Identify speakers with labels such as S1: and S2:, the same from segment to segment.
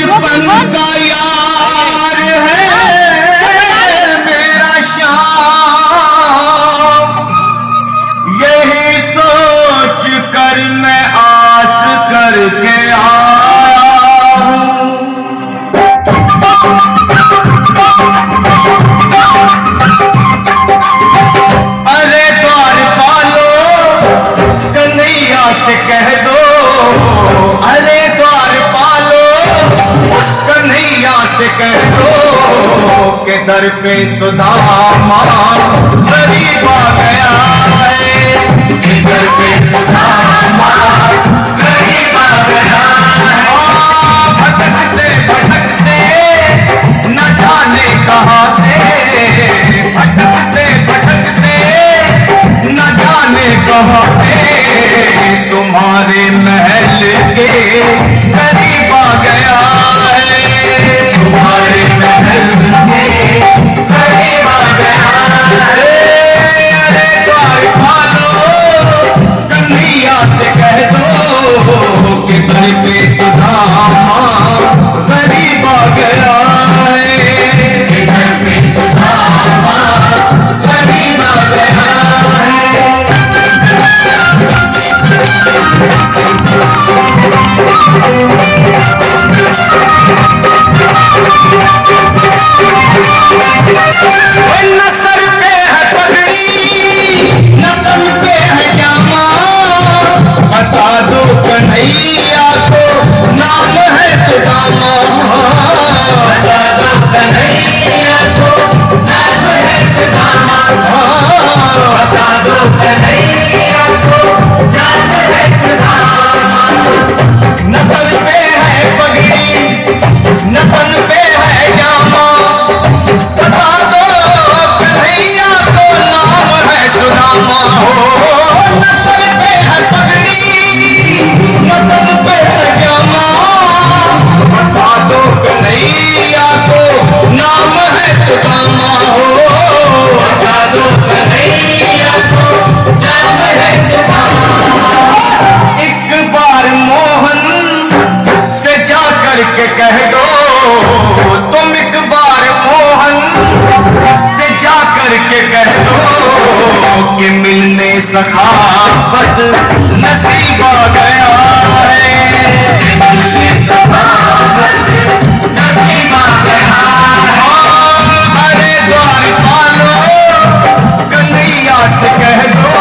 S1: बचपन का यार है मेरा श्याम, यही सोच कर मैं आस करके आया हूँ। अरे द्वारपालो कन्हैया से कह दो, अरे द्वारपालो कन्हैया से कह दो के दर पे सुदामा गरीब आ गया है, के दर पे सुदामा गरीब आ गया है। भटकते भटकते न जाने कहाँ से, भटकते भटकते न जाने कहाँ से तुम्हारे महल के करीब आ गया है, तुम्हारे महल के करीब आ गया है। अरे द्वारपालो कन्हैया से कह दो कि दर पे सुदामा गरीब आ गया है, कि दर पे सुदामा गरीब आ गया है। न सर पे है पगड़ी न तन पे है जामा, बता दो कन्हैया को नाम है सुदामा, बता दो कन्हैया को नाम है सुदामा, बता दो कन्हैया को नाम है सुदामा। न सर पे है पगड़ी न तन पे है जामा, बता दो कन्हैया को नाम है सुदामा हो। न सर पे है पगड़ी न तन पे है जामा, बता दो कन्हैया को नाम है सुदामा हो, बता दो कन्हैया को नाम है सुदामा। एक बार मोहन से जा करके कह दो, तुम एक बार मोहन से जा करके कह दो कि मिलने सखावत नसीब आ गया है, मिलने सखावत नसीब आ गया है। अरे द्वारपालो कन्हैया से कह दो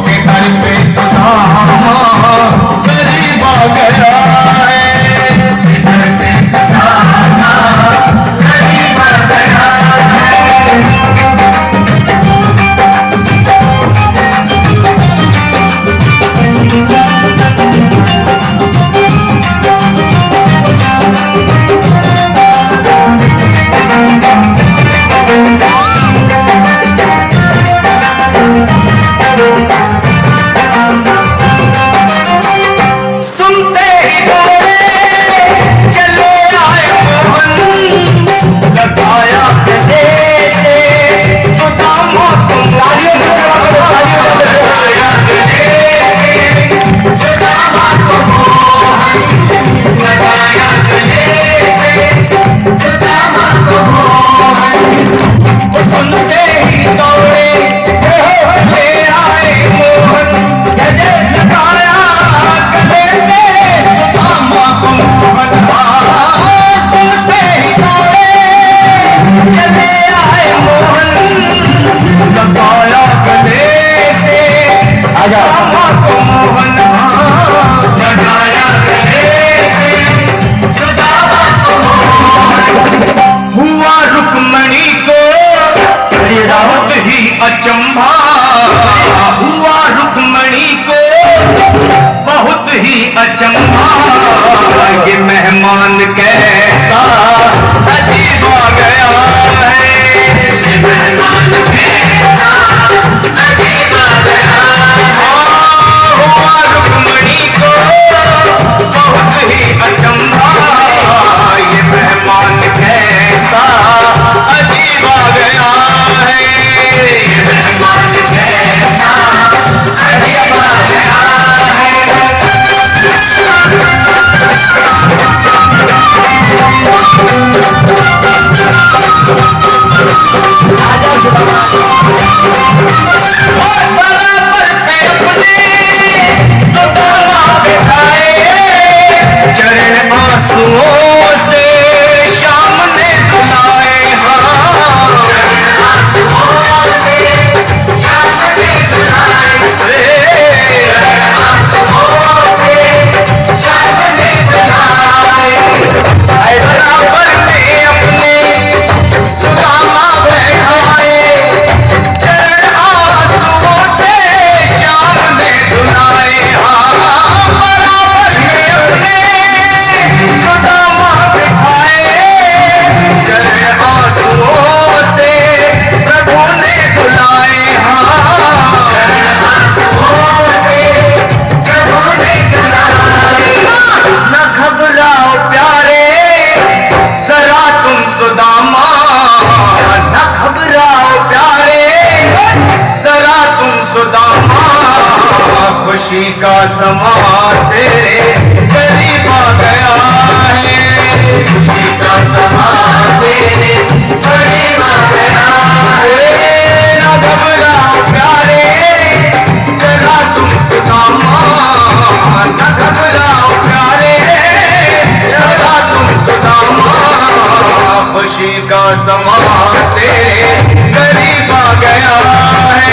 S1: कि दर पे सुदामा गरीब आ गया है, दर पे सुदामा गरीब आ गया है। सुनते ही दौड़े चले आए मोहन, लगाया गले से सुदामा को लगाया गले से सुदामा को मोहन, लगाया गले से सुदामा को मोहन। सुनते ही दौड़े चले आए मोहन, गले लगाया गले से सुदामा को मोहन। सुनते ही दौड़े चले आए मोहन, लगाया गले से सुदामा को मोहन, लगाया गले से सुदामा को मोहन। हुआ रुक्मणी को बहुत ही अचंभा, हुआ रुक्मणी को बहुत ही अचंभा, ये मेहमान कैसा अजीब आ गया है, ये मेहमान कैसा अजीब आ गया है। हुआ रुक्मणी को बहुत ही अचंभा, ये मेहमान कैसा अजीब आ गया है, ये मेहमान कैसा अजीब आ गया है। समा तेरे करीब आ गया है, खुशी का समा तेरे करीब आ गया है। ना घबराओ प्यारे जरा तुम सुदामा, ना घबराओ प्यारे जरा तुम सुदामा, खुशी का समा तेरे करीब आ गया है,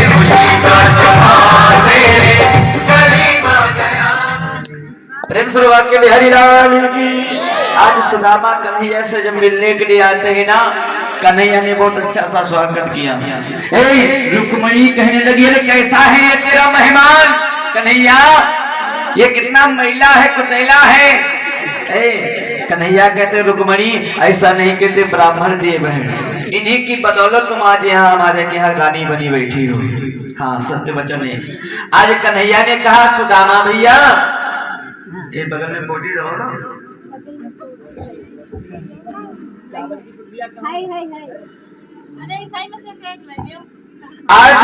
S1: खुशी का समा तेरे करीब आ गया।
S2: प्रेम से वाक्य बिहारी लाल की। आज सुदामा कन्हैया से जब मिलने के लिए आते हैं ना, कन्हैया ने बहुत अच्छा सा स्वागत किया। रुक्मणी कहने लगी, अरे कैसा है ये तेरा मेहमान कन्हैया, ये कितना मैला है, कुचैला है। कन्हैया कहते रुक्मणी ऐसा नहीं कहते, ब्राह्मण दिए बहन, इन्हीं की बदौलत तुम आज यहाँ हमारे के यहाँ रानी बनी बैठी हो। हाँ सत्य वचन है। आज कन्हैया ने कहा सुदामा भैया, ये बगल में पोटी रहो ना, आज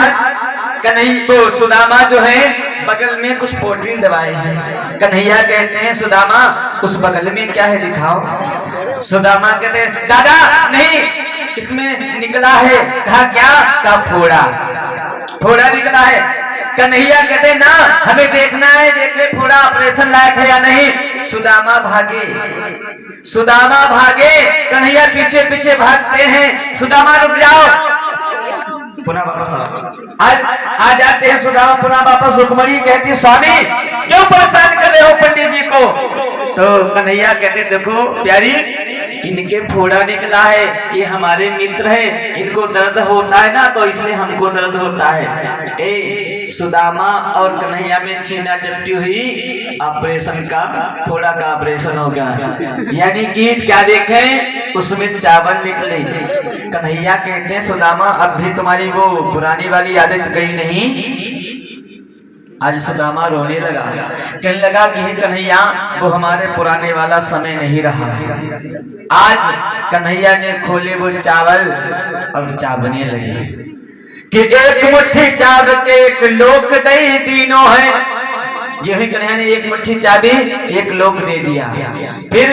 S2: कन्हैया तो सुदामा जो है बगल में कुछ पोटली दबाए हैं। कन्हैया कहते हैं सुदामा उस बगल में क्या है दिखाओ। सुदामा कहते हैं दादा नहीं, इसमें निकला है। कहा क्या? का फोड़ा, फोड़ा निकला है। कन्हैया कहते ना हमें देखना है, देखे फोड़ा ऑपरेशन लायक है या नहीं। सुदामा भागे, सुदामा भागे, कन्हैया पीछे पीछे भागते हैं। सुदामा रुक जाओ, पुनः वापस आ जाते हैं सुदामा पुनः वापस। रुक्मणी कहती स्वामी क्यों परेशान कर रहे हो पंडित जी को? तो कन्हैया कहते देखो प्यारी, इनके फोड़ा निकला है, ये हमारे मित्र है, इनको दर्द होता है ना तो इसलिए हमको दर्द होता है। सुदामा और कन्हैया में छीना झपटी हुई, ऑपरेशन का, फोड़ा का ऑपरेशन हो गया। यानी कि क्या देखें उसमें चावल निकले। कन्हैया कहते हैं सुदामा अब भी तुम्हारी वो पुरानी वाली आदत गई नहीं। आज सुदामा रोने लगा, कहने लगा कि कन्हैया वो हमारे पुराने वाला समय नहीं रहा। आज कन्हैया ने खोले वो चावल और चावने लगे कि एक मुट्ठी चाव के एक लोक दई तीनों है। जो ही कन्हैया ने एक मुट्ठी चाबी एक लोक दे दिया। फिर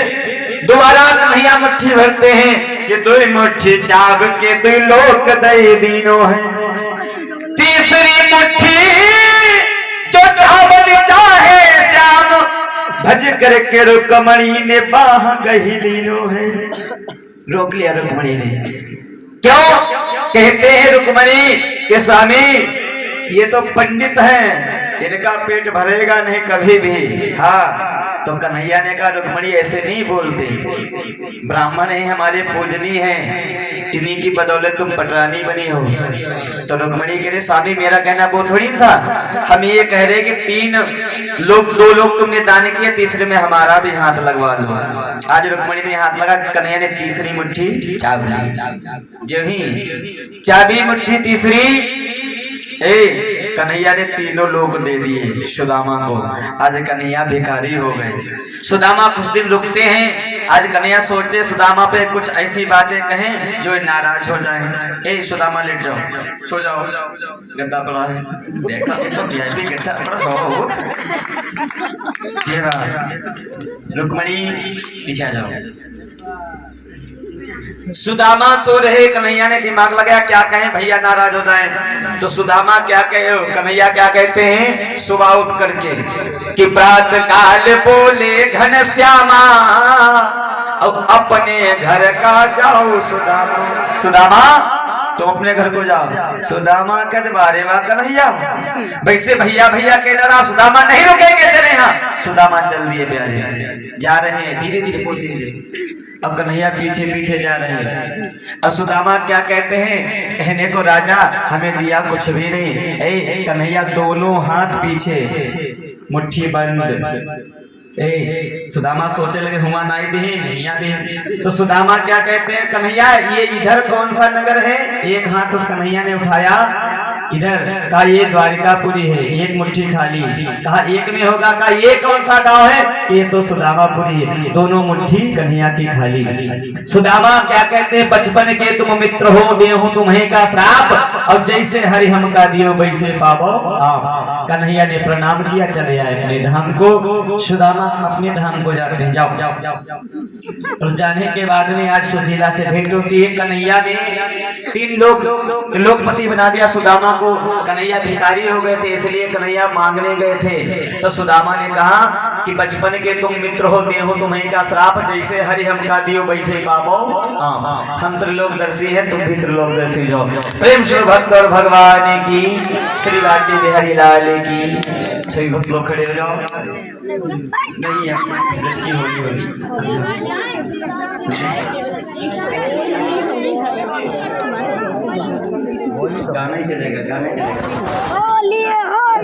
S2: दोबारा कन्हैया मुट्ठी भरते हैं कि दो मुट्ठी चाव के दो लोक दई तीनों है। तीसरी मुट्ठी जो चावल चाहे श्याम भज करके रुक्मणी ने बाह गही लीनो है। रोक लिया रुक्मणी ने। क्यों? कहते हैं रुक्मणी के स्वामी ये तो पंडित हैं, इनका पेट भरेगा नहीं कभी भी। हाँ तो कन्हैया ने कहा रुक्मणी ऐसे नहीं बोलते, ब्राह्मण है हमारे पूजनी हैं, इन्हीं की बदौलत तुम पटरानी बनी हो। तो रुक्मणी कह रहे स्वामी मेरा कहना वो थोड़ी था, हम ये कह रहे कि दो लोग तुमने दान किए, तीसरे में हमारा भी हाथ लगवा लो। आज रुक्मणी ने हाथ लगा, कन्हैया ने तीसरी मुट्ठी चाबी, जो ही चाबी मुट्ठी तीसरी कन्हैया ने तीनों लोग दे दिए सुदामा को। आज कन्हैया भिखारी हो गए। सुदामा कुछ दिन रुकते हैं। आज कन्हैया सोचे सुदामा पे कुछ ऐसी बातें कहें जो नाराज हो जाए। सुदामा लेट जाओ, सो जाओ, गद्दा पड़ा है, देखा तो गद्दा पड़ा, सो जी हाँ। रुक्मणी पीछे आ जाओ। सुदामा सो रहे, कन्हैया ने दिमाग लगाया क्या कहें भैया नाराज हो जाए। तो सुदामा क्या कहे, कन्हैया क्या कहते हैं सुबह उठ करके कि प्रातः काल बोले घनश्यामा और अपने घर का जाओ सुदामा। सुदामा तुम अपने घर को जाओ। सुदामा कहते बारे वाह कन्हैया, वैसे भैया भैया कह रहा, सुदामा नहीं रुकेंगे तेरे यहाँ। सुदामा चल दिए प्यारे, जा रहे हैं धीरे धीरे बोलते धीरे। अब कन्हैया पीछे पीछे जा रहे हैं। अब सुदामा क्या कहते हैं, कहने को राजा हमें दिया कुछ भी नहीं। कन्हैया दोनों हाथ पीछे, मुट्ठी बंद। सुदामा सोचे लगे हुआ नाई दी। तो सुदामा क्या कहते हैं, कन्हैया ये इधर कौन सा नगर है? एक हाथ कन्हैया ने उठाया इधर कहा ये द्वारिकापुरी है, एक मुट्ठी खाली। कहा एक में होगा, कहा ये कौन सा गांव है? ये तो सुदामापुरी है, दोनों मुट्ठी कन्हैया की खाली। सुदामा क्या कहते हैं? बचपन के तुम मित्र हो, देहूं तुम्हें का श्राप, और जैसे हरि हम का दियो वैसे पावो आप। कन्हैया ने प्रणाम किया, चले आए अपने धाम को। सुदामा अपने धाम को जाते हैं, जाओ जाओ जाओ। और जाने के बाद में आज सुशीला से भेंट होती है। कन्हैया ने 3 लोकपति बना दिया सुदामा को। कन्हैया भिखारी हो गए थे, इसलिए कन्हैया मांगने गए थे। तो सुदामा ने कहा कि बचपन के तुम मित्र हो, देहो तुम्हें का श्राप, जैसे हरि हम का दियो वैसे पावो आप। हम त्रिलोकदर्शी हैं, तुम भी त्रिलोकदर्शी जाओ। प्रेम से भक्त और भगवान की, श्री राज्य बिहारी लाल की। सभी भक्त लोग खड़े हो जाओ। नहीं है की होली गाना ही चलेगा, गाना ही चलेगा।